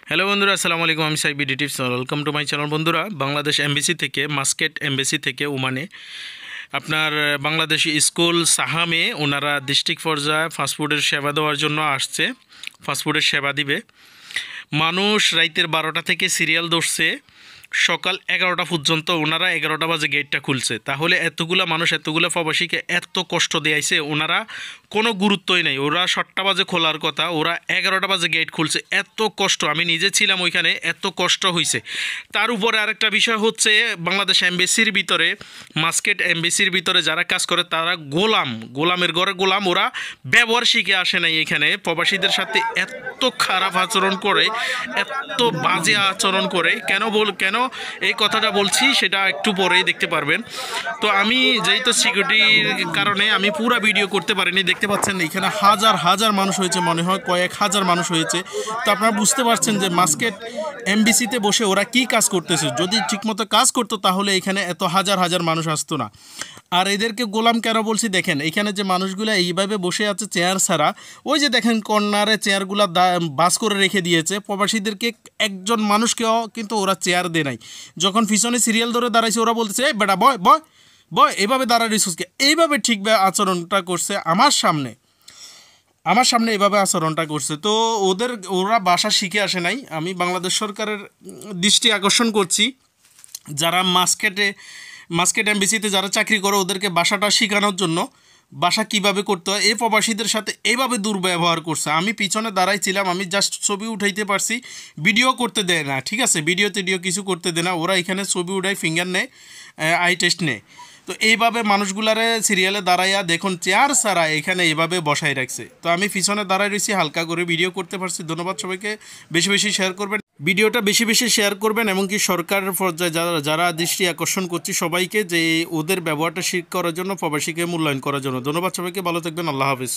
Hello বন্ধুরা, আসসালামু আলাইকুম। আমি Saibi tips, welcome to my channel. বন্ধুরা, বাংলাদেশ এমবেসি থেকে, মাস্কেট এমবেসি থেকে ওমানে আপনার বাংলাদেশি স্কুল সাহামে ওনারা ডিস্ট্রিক্ট পর্যায়ে ফাস্টফুডের সেবা দেওয়ার জন্য আসছে। ফাস্টফুডের সেবা দিবে। মানুষ রাইতের 12টা থেকে সিরিয়াল ধরছে, সকাল 11টা পর্যন্ত। ওনারা 11টা বাজে গেটটা খুলছে। তাহলে এতগুলা মানুষ, এতগুলা প্রবাসীকে এত কষ্ট দিয়েছে, ওনারা কোনো গুরুত্বই নেই। ওরা 7টা বাজে খোলার কথা, ওরা 11টা বাজে গেট খুলছে। এত কষ্ট, আমি নিজে ছিলাম ওইখানে, এত কষ্ট হয়েছে। তার উপরে আরেকটা বিষয় হচ্ছে, বাংলাদেশ এমবেসির ভিতরে, মাস্কেট এমবেসির ভিতরে যারা কাজ করে তারা গোলামের ঘরে গোলাম। ওরা ব্যবহার শিখে আসে নাই এখানে। প্রবাসীদের সাথে এত খারাপ আচরণ করে, এত বাজে আচরণ করে। কেন এই কথাটা বলছি সেটা একটু পরেই দেখতে পারবেন। তো আমি যেহেতু সিকিউরিটির কারণে আমি পুরো ভিডিও করতে পারিনি। দেখতে পাচ্ছেন এখানে হাজার হাজার মানুষ হয়েছে, মনে হয় কয়েক হাজার মানুষ হয়েছে। তো আপনারা বুঝতে পারছেন যে মাস্কেট এমবিসিতে বসে ওরা কি কাজ করতেছে। যদি ঠিকমতো কাজ করতো তাহলে এখানে এত হাজার হাজার মানুষ আসতো না। আর এদেরকে গোলাম কেন বলছি, দেখেন এখানে যে মানুষগুলো এইভাবে বসে আছে চেয়ার ছাড়া, ওই যে দেখেন কর্নারে চেয়ারগুলো বাস করে রেখে দিয়েছে। প্রবাসীদেরকে একজন মানুষকেও কিন্তু ওরা চেয়ার দেয় নাই। যখন পিছনে সিরিয়াল ধরে দাঁড়াইছে, ওরা বলতেছে এই বেটা বয় বয় বয়, এইভাবে দাঁড়ায় সুস্কে, এইভাবে ঠিকভাবে আচরণটা করছে আমার সামনে এইভাবে আচরণটা করছে। তো ওরা ভাষা শিখে আসে নাই। আমি বাংলাদেশ সরকারের দৃষ্টি আকর্ষণ করছি, যারা মাস্কেট এমবিসিতে যারা চাকরি করে ওদেরকে ভাষাটা শেখানোর জন্য, ভাষা কীভাবে করতে হয়। এই প্রবাসীদের সাথে এইভাবে দুর্ব্যবহার করছে। আমি পিছনে দাঁড়াইছিলাম, আমি জাস্ট ছবি উঠাইতে পারছি, ভিডিও করতে দেয় না। ঠিক আছে, ভিডিও কিছু করতে দেয় না। ওরা এখানে ছবি উঠায়, ফিঙ্গার নেয়, আই টেস্ট নেয়। তো এইভাবে মানুষগুলারে সিরিয়ালে দাঁড়াইয়া দেখুন চেয়ার ছাড়া এখানে এইভাবে বসাই রাখছে। তো আমি পিছনে দাঁড়াই রয়েছি, হালকা করে ভিডিও করতে পারছি। ধন্যবাদ সবাইকে। বেশি বেশি শেয়ার করবেন ভিডিওটা, বেশি বেশি শেয়ার করবেন। এমনকি সরকারের পর্যায়ে যারা দৃষ্টি আকর্ষণ করছি সবাইকে, যে ওদের ব্যবহারটা ঠিক করার জন্য, প্রবাসীকে মূল্যায়ন করার জন্য। ধন্যবাদ সবাইকে, ভালো থাকবেন, আল্লাহ হাফিজ।